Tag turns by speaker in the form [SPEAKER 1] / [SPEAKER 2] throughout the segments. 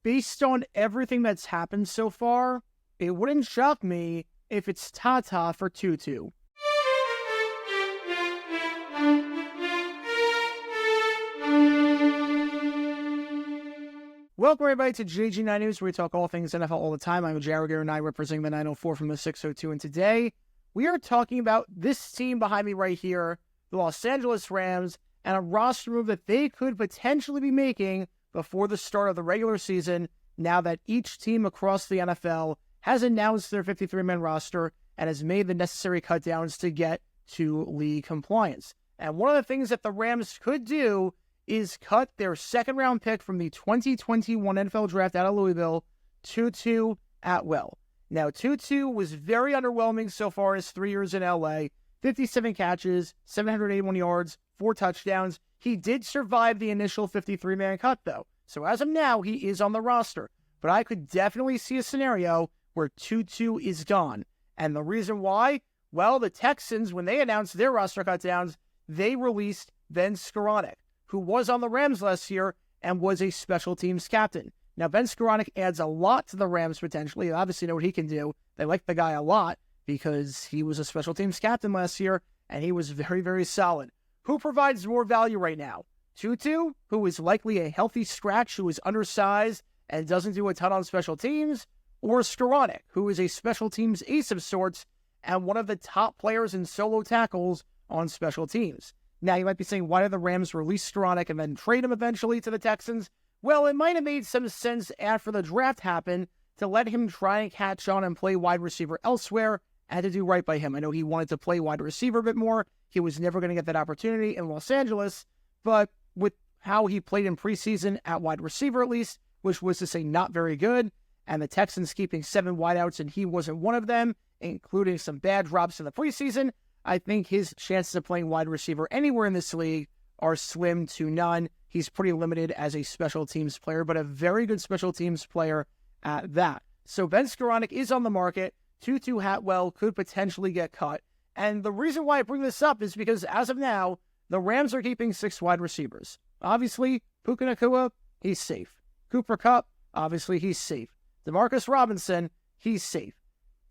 [SPEAKER 1] based on everything that's happened so far, it wouldn't shock me if it's Tata for Tutu. Welcome, everybody, to JG9 News, where we talk all things NFL all the time. I'm Jared Garrett, and I representing the 904 from the 602. And today, we are talking about this team behind me right here, the Los Angeles Rams, and a roster move that they could potentially be making before the start of the regular season, now that each team across the NFL has announced their 53-man roster and has made the necessary cutdowns to get to league compliance. And one of the things that the Rams could do is cut their second-round pick from the 2021 NFL Draft out of Louisville, Tutu Atwell. Now, Tutu was very underwhelming so far his 3 years in LA. 57 catches, 781 yards, 4 touchdowns. He did survive the initial 53-man cut, though. So as of now, he is on the roster. But I could definitely see a scenario where Tutu is gone. And the reason why? Well, the Texans, when they announced their roster cutdowns, they released Ben Skowronek, who was on the Rams last year and was a special teams captain. Now, Ben Skowronek adds a lot to the Rams potentially. They obviously know what he can do. They like the guy a lot because he was a special teams captain last year, and he was very, very solid. Who provides more value right now? Tutu, who is likely a healthy scratch, who is undersized and doesn't do a ton on special teams, or Skowronek, who is a special teams ace of sorts and one of the top players in solo tackles on special teams. Now, you might be saying, why did the Rams release Skowronek and then trade him eventually to the Texans? Well, it might have made some sense after the draft happened to let him try and catch on and play wide receiver elsewhere and to do right by him. I know he wanted to play wide receiver a bit more. He was never going to get that opportunity in Los Angeles, but with how he played in preseason at wide receiver at least, which was to say not very good, and the Texans keeping 7 wideouts and he wasn't one of them, including some bad drops in the preseason, I think his chances of playing wide receiver anywhere in this league are slim to none. He's pretty limited as a special teams player, but a very good special teams player at that. So Ben Skowronek is on the market. Tutu Atwell could potentially get cut. And the reason why I bring this up is because as of now, the Rams are keeping 6 wide receivers. Obviously, Puka Nacua, he's safe. Cooper Kupp, obviously he's safe. Demarcus Robinson, he's safe.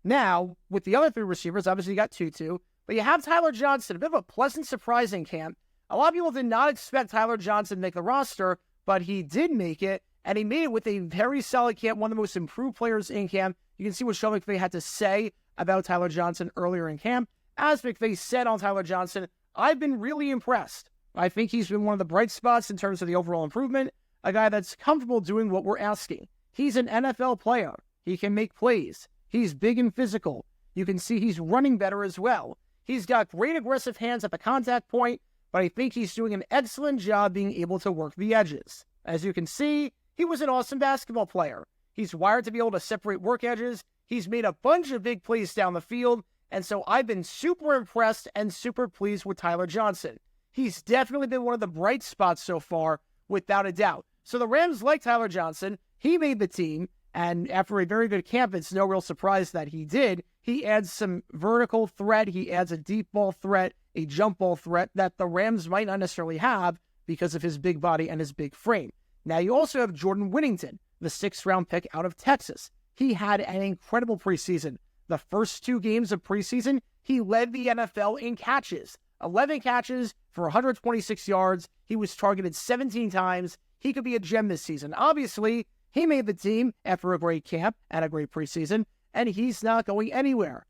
[SPEAKER 1] Now, with the other 3 receivers, obviously you got Tutu, but you have Tyler Johnson, a bit of a pleasant surprise in camp. A lot of people did not expect Tyler Johnson to make the roster, but he did make it, and he made it with a very solid camp, one of the most improved players in camp. You can see what Sean McVay had to say about Tyler Johnson earlier in camp. As McVay said on Tyler Johnson, I've been really impressed. I think he's been one of the bright spots in terms of the overall improvement, a guy that's comfortable doing what we're asking. He's an NFL player. He can make plays. He's big and physical. You can see he's running better as well. He's got great aggressive hands at the contact point, but I think he's doing an excellent job being able to work the edges. As you can see, he was an awesome basketball player. He's wired to be able to separate work edges. He's made a bunch of big plays down the field, and so I've been super impressed and super pleased with Tyler Johnson. He's definitely been one of the bright spots so far, without a doubt. So the Rams like Tyler Johnson. He made the team, and after a very good camp, it's no real surprise that he did. He adds some vertical threat. He adds a deep ball threat, a jump ball threat that the Rams might not necessarily have because of his big body and his big frame. Now, you also have Jordan Whittington, the 6th-round pick out of Texas. He had an incredible preseason. The first 2 games of preseason, he led the NFL in catches. 11 catches for 126 yards. He was targeted 17 times. He could be a gem this season. Obviously, he made the team after a great camp and a great preseason, and he's not going anywhere.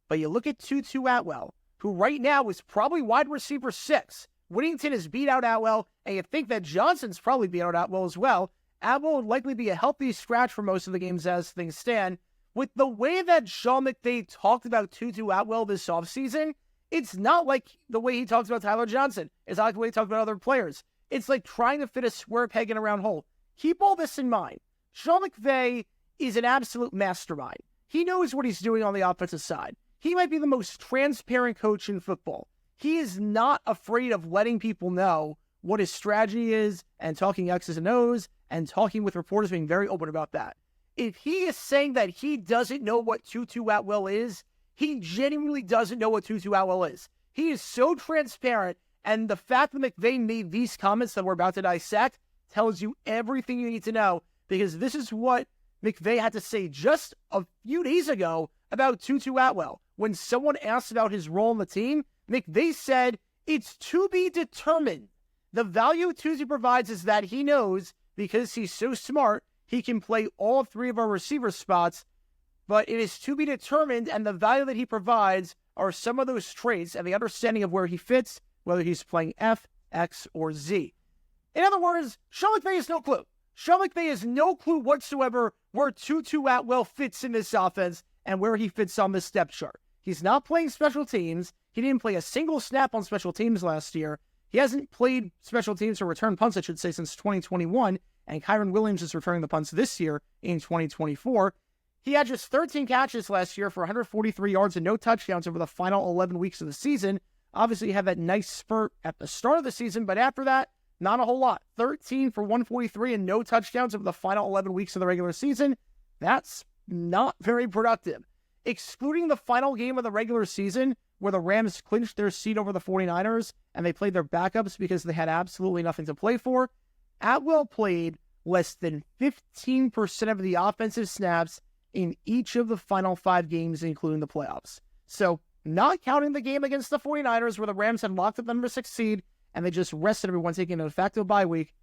[SPEAKER 1] But you look at Tutu Atwell, who right now is probably wide receiver 6. Whittington has beat out Atwell, and you think that Johnson's probably beat out Atwell as well. Atwell would likely be a healthy scratch for most of the games as things stand. With the way that Sean McVay talked about Tutu Atwell this offseason, it's not like the way he talks about Tyler Johnson. It's not like the way he talks about other players. It's like trying to fit a square peg in a round hole. Keep all this in mind. Sean McVay is an absolute mastermind. He knows what he's doing on the offensive side. He might be the most transparent coach in football. He is not afraid of letting people know what his strategy is and talking X's and O's and talking with reporters, being very open about that. If he is saying that he doesn't know what Tutu Atwell is, he genuinely doesn't know what Tutu Atwell is. He is so transparent, and the fact that McVay made these comments that we're about to dissect tells you everything you need to know because this is what McVay had to say just a few days ago about Tutu Atwell. When someone asked about his role in the team, McVay said, "It's to be determined. The value Tutu provides is that he knows, because he's so smart, he can play all three of our receiver spots, but it is to be determined, and the value that he provides are some of those traits and the understanding of where he fits, whether he's playing F, X, or Z." In other words, Sean McVay has no clue. Sean McVay has no clue whatsoever where Tutu Atwell fits in this offense and where he fits on this depth chart. He's not playing special teams. He didn't play a single snap on special teams last year. He hasn't played special teams or return punts, I should say, since 2021, and Kyron Williams is returning the punts this year in 2024. He had just 13 catches last year for 143 yards and no touchdowns over the final 11 weeks of the season. Obviously, he had that nice spurt at the start of the season, but after that, not a whole lot. 13 for 143 and no touchdowns over the final 11 weeks of the regular season. That's not very productive. Excluding the final game of the regular season, where the Rams clinched their seat over the 49ers and they played their backups because they had absolutely nothing to play for, Atwell played less than 15% of the offensive snaps in each of the final 5 games, including the playoffs. So, not counting the game against the 49ers, where the Rams had locked up the number 6 seed and they just rested everyone, taking a de facto bye week,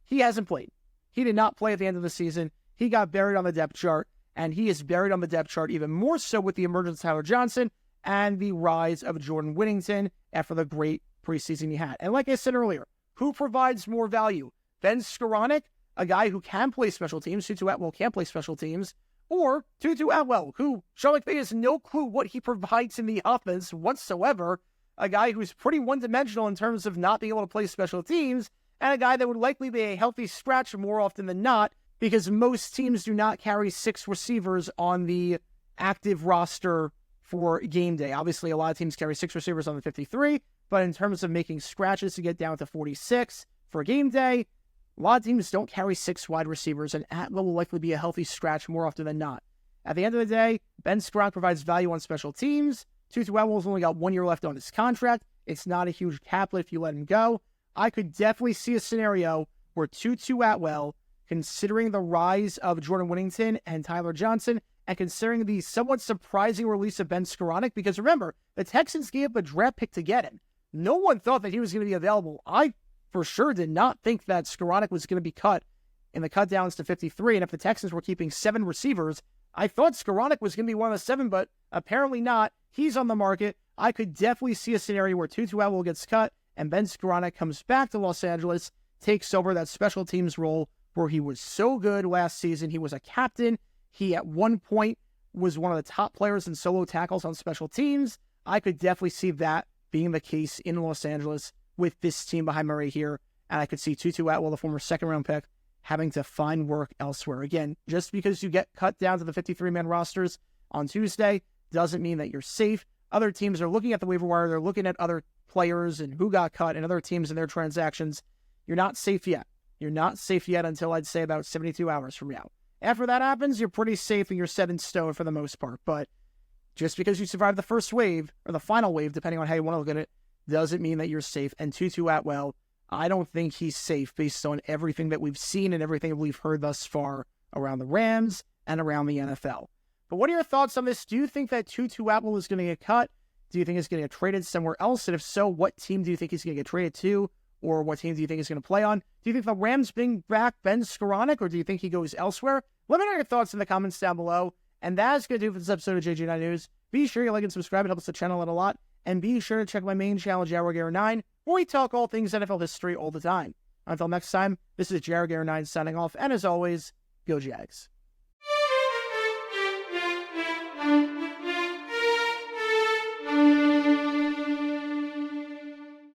[SPEAKER 1] he hasn't played. He did not play at the end of the season. He got buried on the depth chart, and he is buried on the depth chart even more so with the emergence of Tyler Johnson and the rise of Jordan Whittington after the great preseason he had. And like I said earlier, who provides more value? Ben Skoranek, a guy who can play special teams. Tutu Atwell can't play special teams. Or Tutu Atwell, who Sean McVay has no clue what he provides in the offense whatsoever. A guy who's pretty one-dimensional in terms of not being able to play special teams, and a guy that would likely be a healthy scratch more often than not, because most teams do not carry 6 receivers on the active roster for game day. Obviously, a lot of teams carry 6 receivers on the 53, but in terms of making scratches to get down to 46 for game day, a lot of teams don't carry 6 wide receivers, and Atwell will likely be a healthy scratch more often than not. At the end of the day, Ben Skoranek provides value on special teams. Tutu Atwell's only got 1 year left on his contract. It's not a huge caplet if you let him go. I could definitely see a scenario where Tutu Atwell, considering the rise of Jordan Whittington and Tyler Johnson, and considering the somewhat surprising release of Ben Skoranek, because remember, the Texans gave up a draft pick to get him. No one thought that he was going to be available. I for sure did not think that Skoranek was going to be cut in the cut downs to 53, and if the Texans were keeping 7 receivers, I thought Skoranek was going to be one of the 7, but apparently not. He's on the market. I could definitely see a scenario where Tutu Atwell gets cut and Ben Skoranek comes back to Los Angeles, takes over that special teams role where he was so good last season. He was a captain. He, at one point, was one of the top players in solo tackles on special teams. I could definitely see that being the case in Los Angeles with this team behind Murray here. And I could see Tutu Atwell, the former second-round pick, having to find work elsewhere. Again, just because you get cut down to the 53-man rosters on Tuesday doesn't mean that you're safe. Other teams are looking at the waiver wire. They're looking at other players and who got cut and other teams and their transactions. You're not safe yet. You're not safe yet until I'd say about 72 hours from now. After that happens, you're pretty safe and you're set in stone for the most part. But just because you survived the first wave, or the final wave, depending on how you want to look at it, doesn't mean that you're safe. And Tutu Atwell, I don't think he's safe based on everything that we've seen and everything we've heard thus far around the Rams and around the NFL. But what are your thoughts on this? Do you think that Tutu Atwell is going to get cut? Do you think he's going to get traded somewhere else? And if so, what team do you think he's going to get traded to? Or what team do you think he's going to play on? Do you think the Rams bring back Ben Skoranek, or do you think he goes elsewhere? Let me know your thoughts in the comments down below. And that's going to do it for this episode of JJ9 News. Be sure you like and subscribe. It helps the channel out a lot. And be sure to check my main channel, JR9, where we talk all things NFL history all the time. Until next time, this is JR9 signing off. And as always, go Jags.